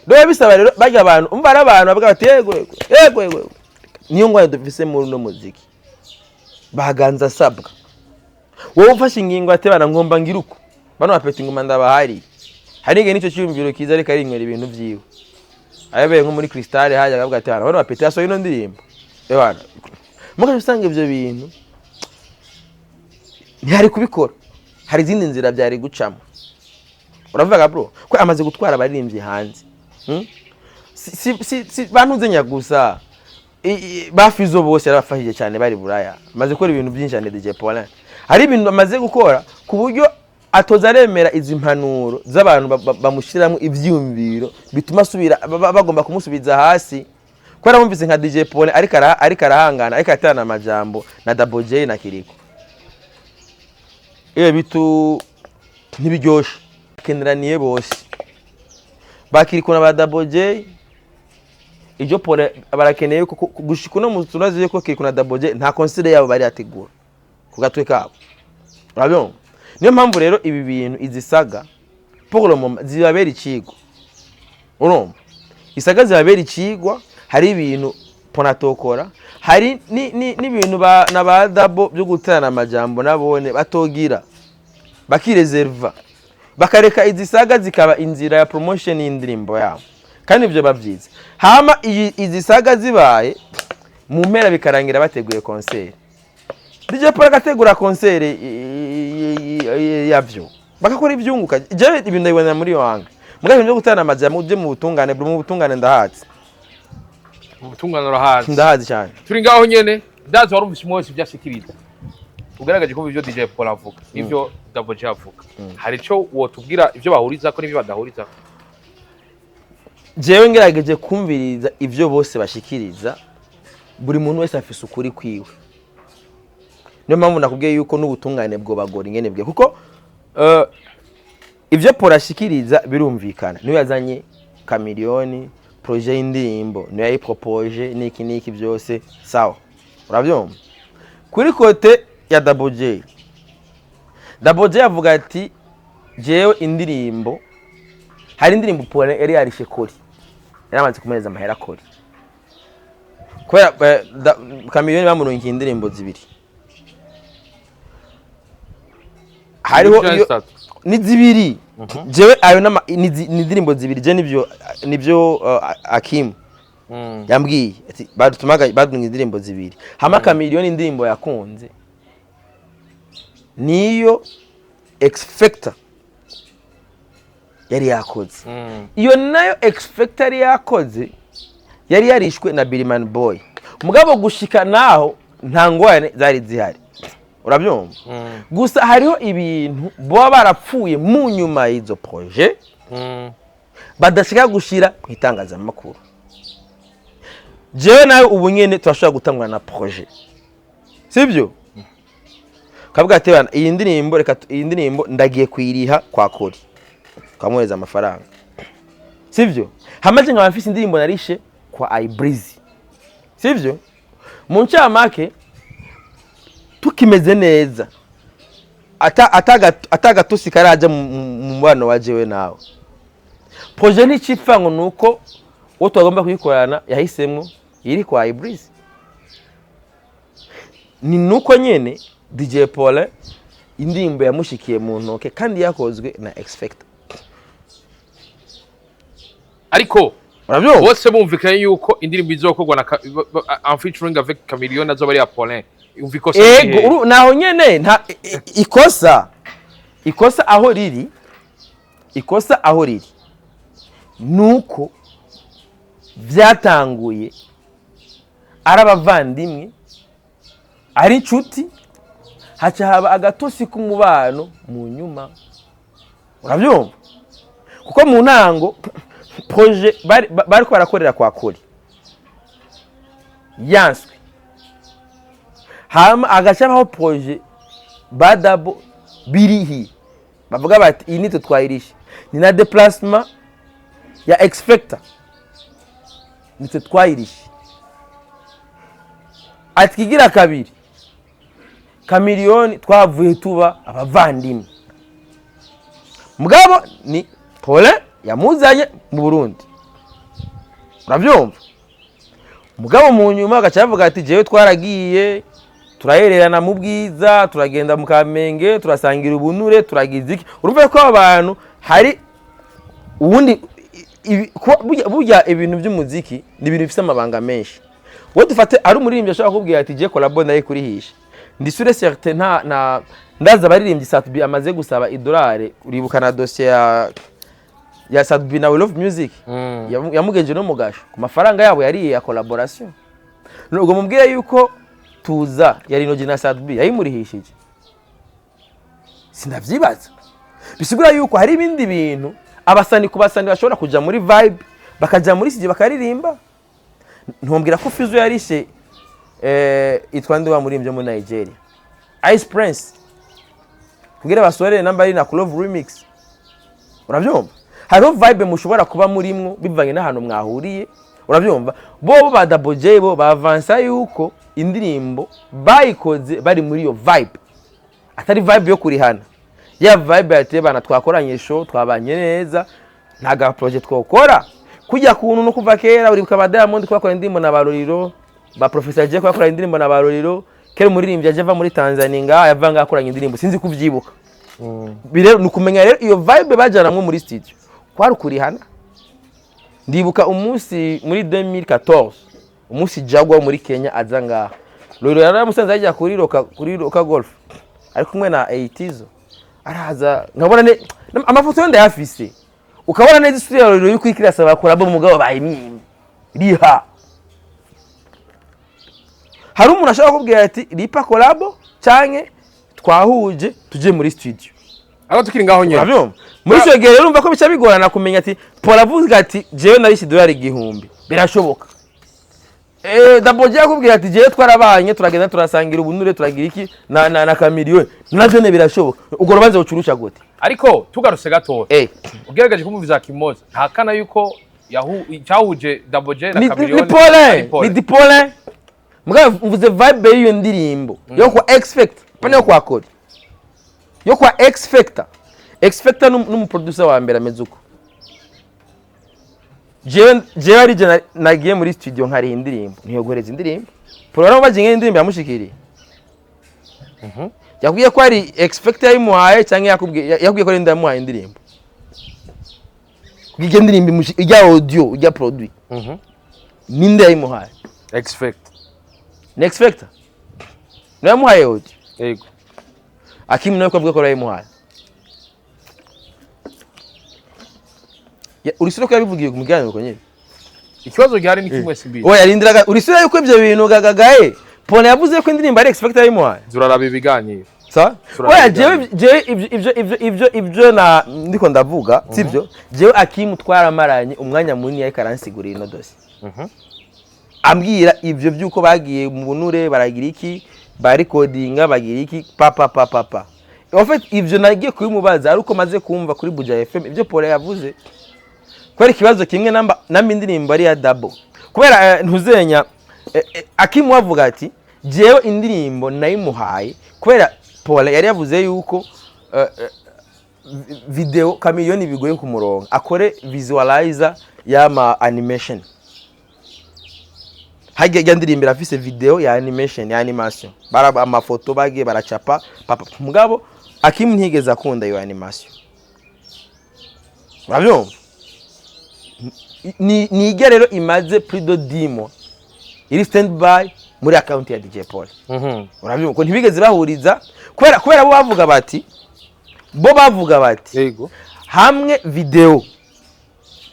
Dowe bisaba rero bajya abantu umva ari abantu bavuga bati yego niyo ngwanya dufise muri no muziki baganza sabwa wowe ufashe ingingo ate bana ngomba ngiruko bano bapeta ingoma ndabahari hari nge nico cyumviro kiza ariko ari inywera ibintu vyiwe ayabaye nko muri Crystal haje akavuga ati bana bapeta so ino ndirimbo bana mugaje usanga ivyo bintu ntihari kubikora hari izindi nzira byari gucamo uravuga bro ko amaze gutwara abaririmbyi hanze si bantuze nyagusa bafizo bose yarafashije cyane bari buraya amaze gukora ibintu byinshi cyane DJ PAULIN hari ibintu amaze gukora ku buryo atoza aremera izi mpanuro z'abantu bamushiramo ivyumviro bituma asubira bagomba kumusubiza hasi ko aramumvise nka DJ PAULIN ariko arahangana ariko atana amajambo na Double J na Kiriko bitu ntibiryoshe kenderaniye bose Bakiriko na ba Double J ibyo PAULIN barakeneye ko gushika no mutunazi yuko Kiriko na Double J nta concert yabo bari ategura ku gatwe kabo urabyo niyo mpamvu rero ibi bintu izisaga pour le moment zibabera ikigo urumva isaga zibabera ikigwa hari ibintu ponatokora hari n'ibintu na ba Double byo guterana amajambo nabone batogira bakireserva bakareka izisaga zikaba inzira ya promotion y'indirimbo yabo kandi ibyo bavyize hama izisaga zibaye mu mpera bikarangira bateguye concert DJ PAULIN agategura concert yavyo bakakora ibyunguka je ibintu ndabibona muri wanga mugabe byo gutana amajambo uje mu butungane ndahatse mu butungane urahazi ndahazi cyane turi ngaho nyene ndazi wari umvise mwese byashikiriza ugaragaje ko ibyo DJ PAULIN avuga ibyo Double J avuga hari cyo wotubwira ibyo bahuriza ko n'ibyo badahuriza jewe ngerageje kumviriza ibyo bose bashikiriza buri muntu wese afise ukuri kwiwe niyo mpamvu nakubwiye yuko n'ubutungane bwo bagora ingene bwe kuko ibyo PAULIN ashikiriza birumvikana niyo yazanye Chameleone projet y'indirimbo niyo yayipropose niki byose sawa urabyumva kuri kote ya Double J avuga ati jewe indirimbo hari indirimbo PAULIN yari yarishe kuri yaramaze kumereza amahera kuri kubera Chameleone bamuronkiye indirimbo zibiri hariho ni zibiri jewe ayo ni indirimbo zibiri je nibyo Akim yambwiye ati badutumaga badunga indirimbo zibiri hama Chameleone indirimbo yakunze niyo X Factor yari yakoze iyo nayo X Factor yari yakoze yari yarishwe na Billyman Boy mugabo gushika naho nta ngwane zari zihari urabyumva gusa hariho ibintu bo barapfuye mu nyuma y'izo projet badashaka gushira kwitangaza makuru jewe nayo ubu nyene turashobora gutangwa na projet sibyo kavuga ati bana iyi ndirimbo ndagiye kwiriha kwa Kori kamweza amafaranga sivyo hamaze nka bafise indirimbo narishe kwa iBreeze sivyo mu ncamake tukimeze neza atagatusi karaje mu mubano wa jewe nawe projet ni cipfango nuko wo twagomba kuyikorana yahisemwo iri kwa iBreeze ni nuko nyene DJ PAULIN indirimbo yamushikiye mu ntoke kandi yakozwe na X Factor ariko bose bumvikanye yuko indirimbo izokorwa na en featuring avec Chameleone azoba ari ya PAULIN umvikosa ego naho nyene nta ikosa aho riri nuko byatanguye arabavandimwe ari inshuti haca haba agatosi k'umubano mu nyuma urabyumva kuko mu ntango projet bari ko barakorera kwa Kori yanswe hama agacabaho projet ba Double birihi bavuga bati iyi nito twayirishe ni na déplacement ya X Factor nito twayirishe atikigira kabiri Chameleone twavuye tuba abavandimwe mugabo ni PAULIN yamuzanye mu Burundi urabyumva mugabo mu nyuma agaca yavuga ati jewe twaragiye turahererana mu bwiza turagenda mu Kamenge turasangira ubunure turagize iki urumva ko abantu hari ubundi burya ibintu by'umuziki ni ibintu bifite amabanga menshi wowe dufate ari umuririmbyi ashaka kubwira ati je collabo naye kurihisha ndi sure certain na ndaza abaririmbyi Satbi amaze gusaba $1 uribuka na dossier ya Satbi na We Love Music yamugenje no mugasho ku mafaranga yabo yari ya collaboration nugo mubwire yuko tuza yari no jina Satbi yayimurihishije sinavyibaza bisigura yuko hari ibindi bintu abasani kubasani bashobora kuja muri vibe bakaja muri sije bakaririmba ntumbwira ko Fizo yarishe itwande wa murimbye mu Nigeria Ice Prince kugira basore namba na Clove Remix urabyumva hariho vibe mushobora kuba murimwo bivanye n'ahantu mwahuriye urabyumva bo ba Double J bo bavansa yuko indirimbo bayikoze bari muri yo vibe atari vibe yo kurihana ya vibe yatebana twakoranye show twabanye neza ntaga project twokora kujya kuntu no kuva kera uribuka ba Diamond kwakora indirimbo na Baroriro ba Professor J kwakora indirimbo na Baroriro kera umuririmbyi aje ava muri Tanzania yavanga akoranye indirimbo sinzi kuvyibuka bire nukumenya rero iyo vibe bajaramwe muri studio kwari kurihana ndibuka umunsi muri 2014 umunsi Jaguar muri Kenya azanga Loro yaramusanze ajya kuri roka golf ari kumwe na 80s araza nkabona amafoto yonda yafise ukabona neza studio yuko ikirasa bakora bo mugabo bayimye riha hari umuntu ashaka kubwira ati ripa collabo canke twahuje tuje muri studio aba tukiri ngaho nyene uravyumva muri cyo gihe urumva ko bica bigorana kumenya ati Paul avuga ati jewe narishi $1,000 birashoboka Double J akubwira ati jewe twarabanye turagenda turasangira ubunure turagira iki na kamiliyo navyo ne birashoboka ubwo rubanze ucurusha gute ariko tugaruse gato ugerageje kumuviza kimoza ntakana yuko cyahuje Double J na kamiliyo ni Paulin muga mvuze vibe yiyo ndirimbo yo kwa expect pane yo kwa kodi yo kwa expecta numu producer wa mbere amezuko jewe ari je nagiye muri studio nkari indirimbo ntiyogoreza indirimbo porora baje indirimbo yamushikiriye yakubwiye ko ari expecta yimuhaye cyangwa yakubwiye ko ari ndamuhaye indirimbo kugije indirimbo ijya audio ijya produit ninde yayimuhaye expecta no yamuhaye audio yego Akim nawe kwavuga ko yayimuhaye urisiro ko yabivugiye ku mujyanye uko nyine ikibazo gihari ni kimwe simbi oya yarindiraga urisiro yuko ibyo bintu gagagaye Paul yavuze ko indirimbo ari expect yayimuhaye zuraraba ibiganiro sa oya jewe ibyo na ndiko ndavuga sivyo jewe Akim twaramaranye umwanya munini yari karansigurira ino dosi ambwira ibyo byuko bagiye mu bunure baragira iki bari codinga bagira iki papa en fait ivyo nagiye kubimubaza ari uko maze kumva kuri Buja FM ibyo Paul yavuze kwari kibazo kimwe namba indirimbo ari ya Double kubera ntuzenya Akim wavuga ati jewe indirimbo nayimuhaye kubera Paul yari yavuze yuko video kamiliyoni bigoye ku murongo akore visualizer y'ama animation hajya ndirimbo afise video ya animation baraba amafoto bagiye baracapa papa mugabo Akim ntigeze akunda iyo animation urabyumva ni igerero imaze plus de 10 mois iri standby muri account ya DJ Paul urabyumva ko ntibigeze bahuriza kubera bo bavuga bati yego hamwe video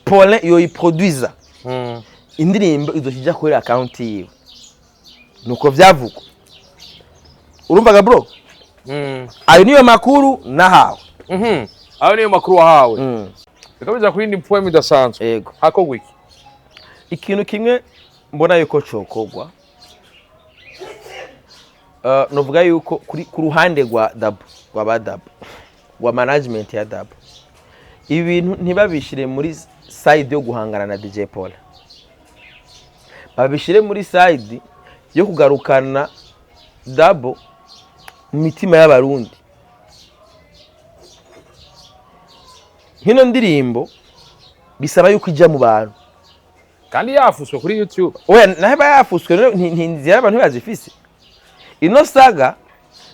Paul yo iproduiza indirimbo izokijya kuri account yiwe nuko byavuga urumvaga bro ayo niyo makuru nahawe ayo niyo makuru wahawe bikabiza kuri indi poem idasanzwe yego hako wiki ikintu kimwe mbona yuko cokogwa novuga yuko ku ruhande rwa Double rwa Double wa management ya Double ibintu ntibabishire muri side yo guhangana na DJ Paul babishire muri side yo kugarukana Double mu mitima y'abarundi hino ndirimbo bisaba yuko ijya mu bantu kandi yafuswe kuri YouTube. Oya naheba yafuswe ntinzira abantu bazifise. Ino saga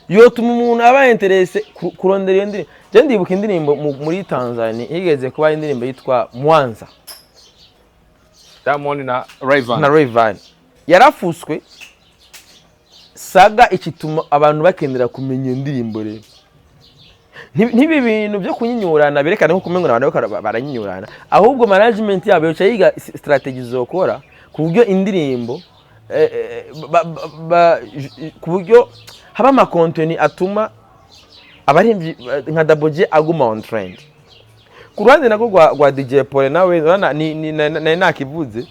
yotuma umuntu aba interesse kurondera iyo ndirimbo. Je ndibuka indirimbo muri Tanzania igeze kuba indirimbo yitwa Mwanza. Diamond na Rayvanny. Na Rayvanny. Yarafuswe saga ikituma abantu bakendera kumenya indirimbo rero. Ntibi bintu byo kunyinyurana berekana ko kumengo abantu baranyinyurana. Ahubwo management yabo yo cyayiga strategy zokora ku buryo indirimbo ku buryo haba ama content atuma abari nka Daboje aguma on trend. Ku ruhande nako rwa DJ PAULIN nawe ni nakivuze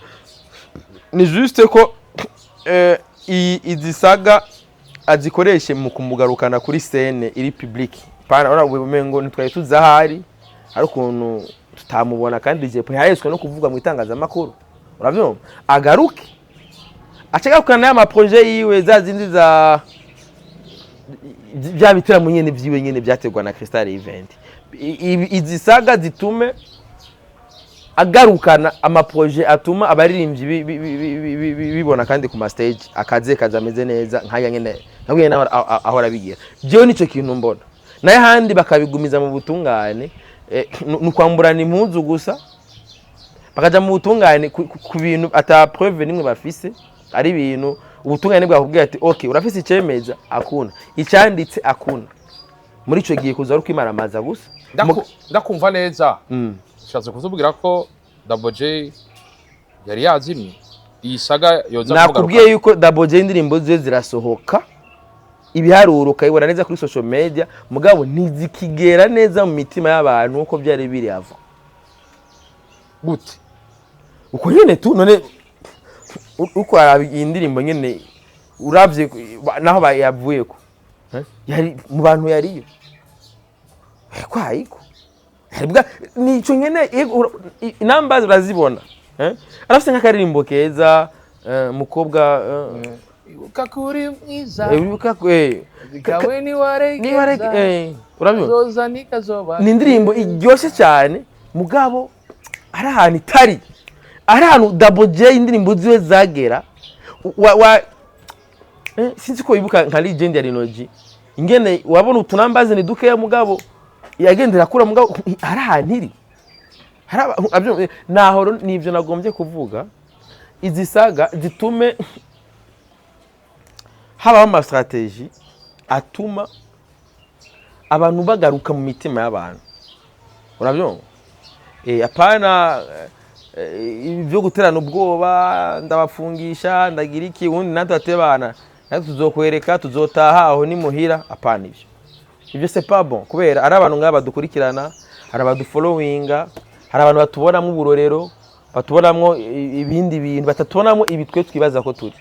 ni juste ko izi saga azikoreshe mu kumugarukana kuri scene iri public pana ora ubumengo nitwaye tuzahari ari ukuntu tutamubona kandi DJ PAULIN yaheswe no kuvuga mu itangazamakuru uravyumva agaruke acagakana ama projet yiwe zazindi za bya bitera mu nyene byiwe nyene byategwa na Crystal Event izi saga zitume agarukana ama projet atuma abaririmbyi bibona kandi ku ma stage akaze kazameze neza nkaya nyene nabwiye naho ahora bigira byo nico kintu mbona naye handi bakabigumiza mu butungane nukwamburana impuzu gusa bakaja mu butungane ku bintu ata preuve nimwe bafise ari ibintu ubutungane bwakubwiye ati okay urafise icemeza akuna icanditse akuna muri ico gihe kuza rukimaramaza gusa ndakumva neza Shatse kuzubwira ko Daboje yari yazimye iyi saga yoza kugaruka. Nakubwiye yuko Daboje indirimbo ze zirasohoka ibiharuro kayibona neza kuri social media mugabo ntizikigera neza mu mitima y'abantu uko byari biri ava. Gute? Uko nyene tu none uko arabi indirimbo nyene uravye naho bayavuye ko. Yari mu bantu yariyo. Kwayiko. Hebwa nico nyene inamba urazibona arafite nk'akaririmbo keza mukobwa ukakuri mwiza kawe ni waregeza urabyo zoza nikazoba ni indirimbo iryoshe cyane mugabo ari ahantu itari ari ahantu Daboje indirimbo ziwe zagera sinzi ko ibuka nka legend ya Rinoji ingene wabona utunambaze ni dukeya mugabo yagendera kura mugabo ari ahantu iri naho nivyo nagombye kuvuga izi saga zitume haba ama strategy atuma abantu bagaruka mu mitima y'abantu urabyumva apana ibyo guterana ubwoba ndabafungisha ndagira iki undi natatebana natwe tuzokwereka tuzotaha aho ni muhira apana ibyo c'est pas bon kubera ari abantu ngaba dukurikirana hari abadufollowinga hari abantu batubonamo uburorero batubonamo ibindi bintu batatubonamo ibitwe twibaza ko turi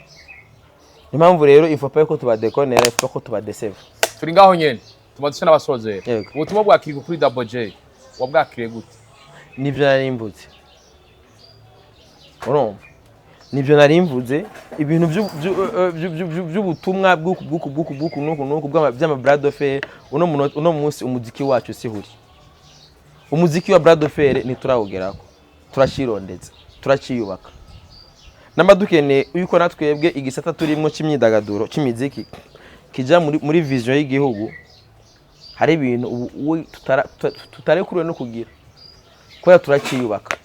impamvu rero ifopa ko tubadekonera ifopa ko tubadeseva turi ngaho nyene tumaduse n'abasozera ubutumwa bwakirwa kuri Daboje wabwakiriye gute nivyo narimvuze urumva nivyo narimvuze ibintu by'ubutumwa bw'uku nuko by'ama brad fair uno munsi umuziki wacu sihuri umuziki wa brad fair ni turawugerako turashirondeza turaciyubaka namadukene uyuko natwebwe igisata turimo cy'imyidagaduro cy'imiziki kija muri vision y'igihugu hari ibintu tutarekuriwe no kugira ko turaciyubaka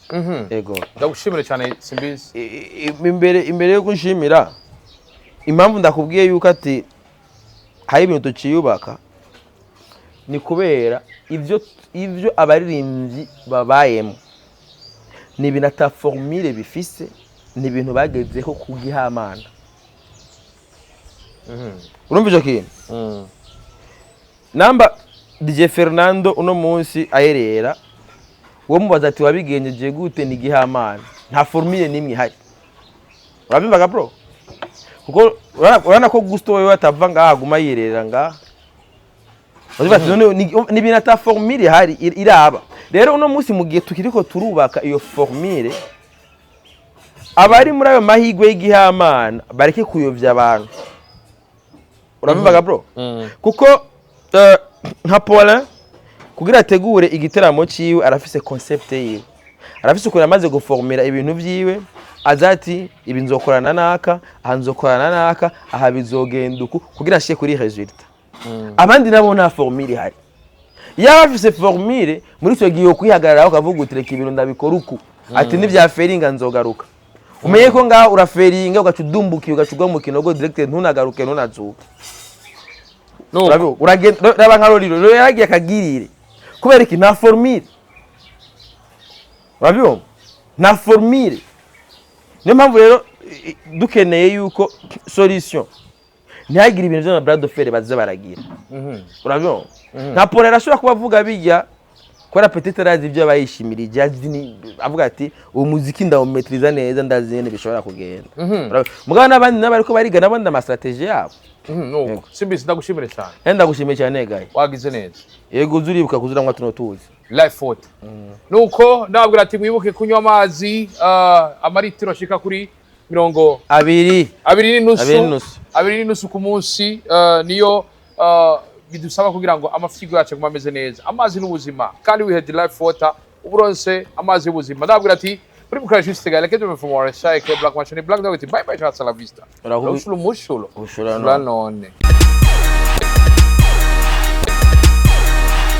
ego ndagushimira cyane Simbizi imbere yo gushimira impamvu ndakubwiye yuko ati hari ibintu tuciyubaka ni kubera ivyo abaririmbyi babayemo ni ibintu ata formule bifise ni ibintu bagezeho kugihamana urumva icyo kintu namba DJ Fernando uno munsi aherera wo mubaza ati wabigenjeje gute ni gihamana nta formule nimwe ihari urabimvaga bro kuko urana ko Gusto wewe atava ngaha guma yirera ngaha ni ibintu ata formule ihari iraba rero uno munsi mu gihe tukiriko turubaka iyo formule abari muri ayo mahigwe y'igihamana bareke kuyovya abantu urabimvaga bro kuko nka PAULIN kugira ategure igiteramo ciwe arafise concept yiwe arafise ukuntu amaze guformira ibintu vyiwe azati ibi nzokorana naka aha nzokorana naka aha bizogenda uku kugira ashike kuri resultat. Abandi nabo nta formule hari. Yaba afise formule muri cyo gihe kwihagarara ukavuga utireka ibintu ndabikora uku ati nivya feringa nzogaruka. Umenye ko ngaho uraferinga ugacudumbukiye ugacugwa mu kinogo direct ntunagaruke ntunazuka. No, uragenda raba nka roriro rero yaragiye akagirire kubera iki nta formule. Urabyo nta formule. Niyo mpamvu rero dukeneye yuko solution ntihagire ibintu byo na brad of fer baze baragira. Urabyo nka pole arashobora kubavuga bijya kora petite razi ibyo bayishimira ijazini avuga ati uwo muziki ndawumetriza neza ndazene bishobora kugenda. Mugabo nabandi nabariko bariga nabandi ama strategy yabo. No, simbisi ndagushimire cyane. Ndagushimire cyane gaye. Wagize neza. Yego uzuribuka kuzura ngo tuno tuzi. Live photo. Nuko ndabwira ati mwibuke kunywa amazi amaritiro ashika kuri 2.2 ku munsi niyo bidusaba kugira ngo amafigo yacu ameze neza. Amazi n'ubuzima kandi we had live photo uburonse amazi y'ubuzima. Ndabwira ati muri mukora juste gale que tu me fais moi ça et que black machine black dog bye bye, ciao, à la vista. Ushula none.